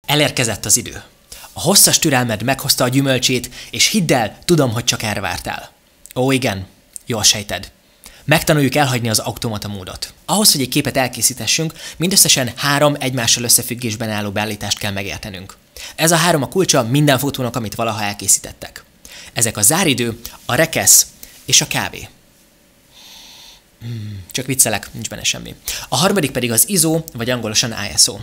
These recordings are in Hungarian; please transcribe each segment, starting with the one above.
Elérkezett az idő. A hosszas türelmed meghozta a gyümölcsét, és hidd el, tudom, hogy csak erre vártál. Ó, igen, jól sejted. Megtanuljuk elhagyni az automata módot. Ahhoz, hogy egy képet elkészíthessünk, mindösszesen 3 egymással összefüggésben álló beállítást kell megértenünk. Ez a 3 a kulcsa minden fotónak, amit valaha elkészítettek. Ezek a záridő, a rekesz és a kávé. Csak viccelek, nincs benne semmi. A harmadik pedig az ISO, vagy angolosan ISO.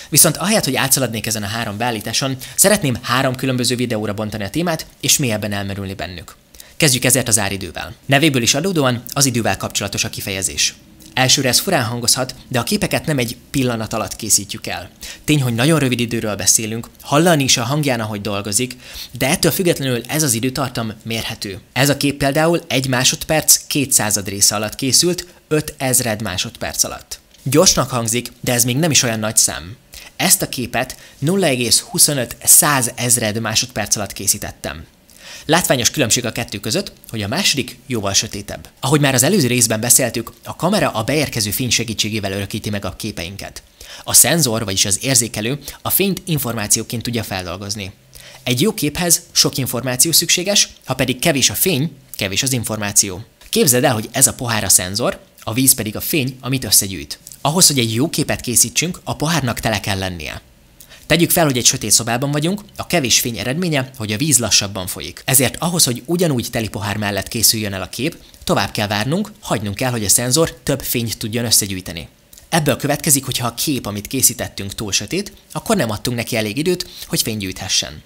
Viszont ahelyett, hogy átszaladnék ezen a 3 beállításon, szeretném 3 különböző videóra bontani a témát, és mélyebben elmerülni bennük. Kezdjük ezért az záridővel. Nevéből is adódóan az idővel kapcsolatos a kifejezés. Elsőre ez furán hangozhat, de a képeket nem egy pillanat alatt készítjük el. Tény, hogy nagyon rövid időről beszélünk, hallani is a hangján, ahogy dolgozik, de ettől függetlenül ez az időtartam mérhető. Ez a kép például 1 másodperc 200 része alatt készült, 5000 másodperc alatt. Gyorsnak hangzik, de ez még nem is olyan nagy szám. Ezt a képet 0,25 másodperc alatt készítettem. Látványos különbség a kettő között, hogy a második jóval sötétebb. Ahogy már az előző részben beszéltük, a kamera a beérkező fény segítségével örökíti meg a képeinket. A szenzor, vagyis az érzékelő a fényt információként tudja feldolgozni. Egy jó képhez sok információ szükséges, ha pedig kevés a fény, kevés az információ. Képzeld el, hogy ez a pohár a szenzor, a víz pedig a fény, amit összegyűjt. Ahhoz, hogy egy jó képet készítsünk, a pohárnak tele kell lennie. Tegyük fel, hogy egy sötét szobában vagyunk, a kevés fény eredménye, hogy a víz lassabban folyik. Ezért ahhoz, hogy ugyanúgy teli pohár mellett készüljön el a kép, tovább kell várnunk, hagynunk kell, hogy a szenzor több fényt tudjon összegyűjteni. Ebből következik, hogy ha a kép, amit készítettünk, túl sötét, akkor nem adtunk neki elég időt, hogy fényt gyűjthessen.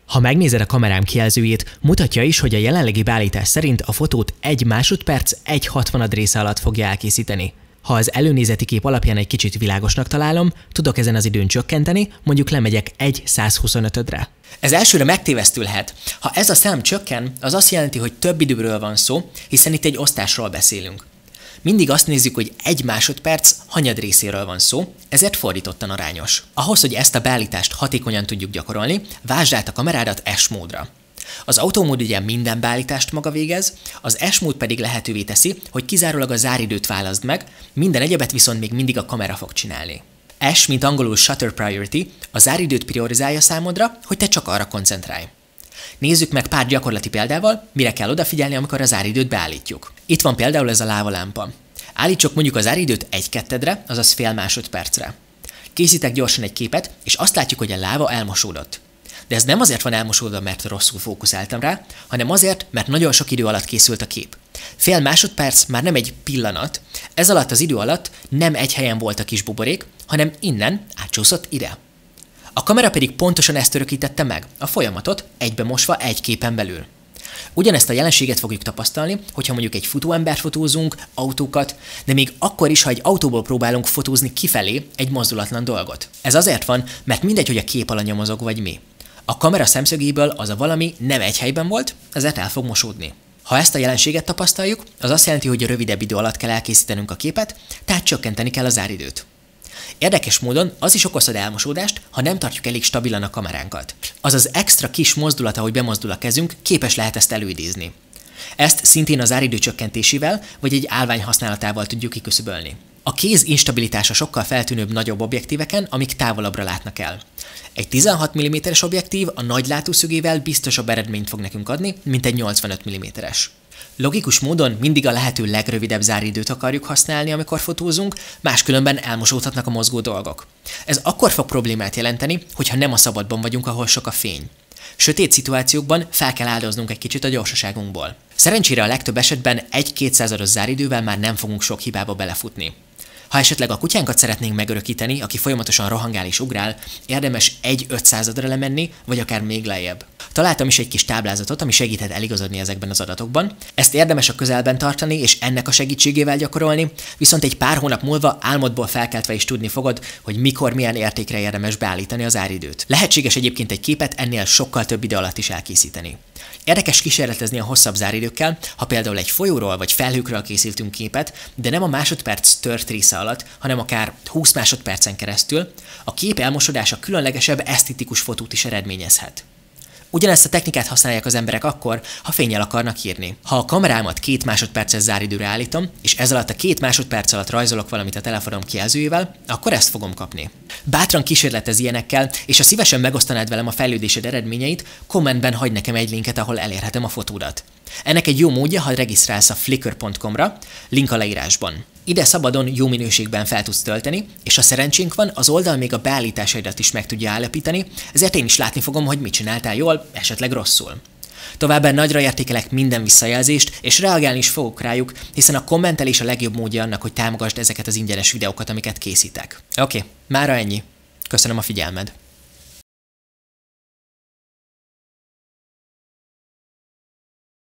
Ha megnézed a kamerám kijelzőjét, mutatja is, hogy a jelenlegi beállítás szerint a fotót 1 másodperc 1/60 része alatt fogja elkészíteni. Ha az előnézeti kép alapján egy kicsit világosnak találom, tudok ezen az időn csökkenteni, mondjuk lemegyek 1/125-re. Ez elsőre megtévesztő lehet. Ha ez a szám csökken, az azt jelenti, hogy több időről van szó, hiszen itt egy osztásról beszélünk. Mindig azt nézzük, hogy 1 másodperc hanyad részéről van szó, ezért fordítottan arányos. Ahhoz, hogy ezt a beállítást hatékonyan tudjuk gyakorolni, vásd át a kamerádat S módra. Az autómód ugye minden beállítást maga végez, az S mód pedig lehetővé teszi, hogy kizárólag a záridőt válaszd meg, minden egyebet viszont még mindig a kamera fog csinálni. S, mint angolul Shutter Priority, a záridőt priorizálja számodra, hogy te csak arra koncentrálj. Nézzük meg pár gyakorlati példával, mire kell odafigyelni, amikor a záridőt beállítjuk. Itt van például ez a lávalámpa. Állítsuk mondjuk a záridőt 1/2-re, azaz fél másodpercre. Készítek gyorsan egy képet, és azt látjuk, hogy a láva elmosódott. De ez nem azért van elmosódva, mert rosszul fókuszáltam rá, hanem azért, mert nagyon sok idő alatt készült a kép. Fél másodperc már nem egy pillanat, ez alatt az idő alatt nem egy helyen volt a kis buborék, hanem innen átcsúszott ide. A kamera pedig pontosan ezt örökítette meg, a folyamatot egybemosva egy képen belül. Ugyanezt a jelenséget fogjuk tapasztalni, hogyha mondjuk egy futóembert fotózunk, autókat, de még akkor is, ha egy autóból próbálunk fotózni kifelé egy mozdulatlan dolgot. Ez azért van, mert mindegy, hogy a kép alanya mozog vagy mi. A kamera szemszögéből az a valami nem egy helyben volt, ezért el fog mosódni. Ha ezt a jelenséget tapasztaljuk, az azt jelenti, hogy a rövidebb idő alatt kell elkészítenünk a képet, tehát csökkenteni kell a záridőt. Érdekes módon az is okozhat elmosódást, ha nem tartjuk elég stabilan a kameránkat. Az extra kis mozdulat, ahogy bemozdul a kezünk, képes lehet ezt előidézni. Ezt szintén a záridő csökkentésével, vagy egy állvány használatával tudjuk kiküszöbölni. A kéz instabilitása sokkal feltűnőbb nagyobb objektíveken, amik távolabbra látnak el. Egy 16 mm-es objektív a nagy látószögével biztosabb eredményt fog nekünk adni, mint egy 85 mm-es. Logikus módon mindig a lehető legrövidebb záridőt akarjuk használni, amikor fotózunk, máskülönben elmosódhatnak a mozgó dolgok. Ez akkor fog problémát jelenteni, hogyha nem a szabadban vagyunk, ahol sok a fény. Sötét szituációkban fel kell áldoznunk egy kicsit a gyorsaságunkból. Szerencsére a legtöbb esetben 1/200-as záridővel már nem fogunk sok hibába belefutni. Ha esetleg a kutyánkat szeretnénk megörökíteni, aki folyamatosan rohangál és ugrál, érdemes 1/500-ra lemenni, vagy akár még lejjebb. Találtam is egy kis táblázatot, ami segíthet eligazodni ezekben az adatokban. Ezt érdemes a közelben tartani, és ennek a segítségével gyakorolni, viszont egy pár hónap múlva álmodból felkeltve is tudni fogod, hogy mikor milyen értékre érdemes beállítani az áridőt. Lehetséges egyébként egy képet ennél sokkal több idő alatt is elkészíteni. Érdekes kísérletezni a hosszabb záridőkkel, ha például egy folyóról vagy felhőkről készítünk képet, de nem a másodperc tört része alatt, hanem akár 20 másodpercen keresztül, a kép elmosodása különlegesebb esztétikus fotót is eredményezhet. Ugyanezt a technikát használják az emberek akkor, ha fénnyel akarnak írni. Ha a kamerámat 2 másodperces záridőre állítom, és ez alatt a 2 másodperc alatt rajzolok valamit a telefonom kijelzőjével, akkor ezt fogom kapni. Bátran kísérletezz ilyenekkel, és ha szívesen megosztanád velem a fejlődésed eredményeit, kommentben hagyj nekem egy linket, ahol elérhetem a fotódat. Ennek egy jó módja, ha regisztrálsz a flickr.com-ra, link a leírásban. Ide szabadon, jó minőségben fel tudsz tölteni, és ha szerencsénk van, az oldal még a beállításaidat is meg tudja állapítani, ezért én is látni fogom, hogy mit csináltál jól, esetleg rosszul. Továbbá nagyra értékelek minden visszajelzést, és reagálni is fogok rájuk, hiszen a kommentelés a legjobb módja annak, hogy támogasd ezeket az ingyenes videókat, amiket készítek. Oké, mára ennyi. Köszönöm a figyelmed.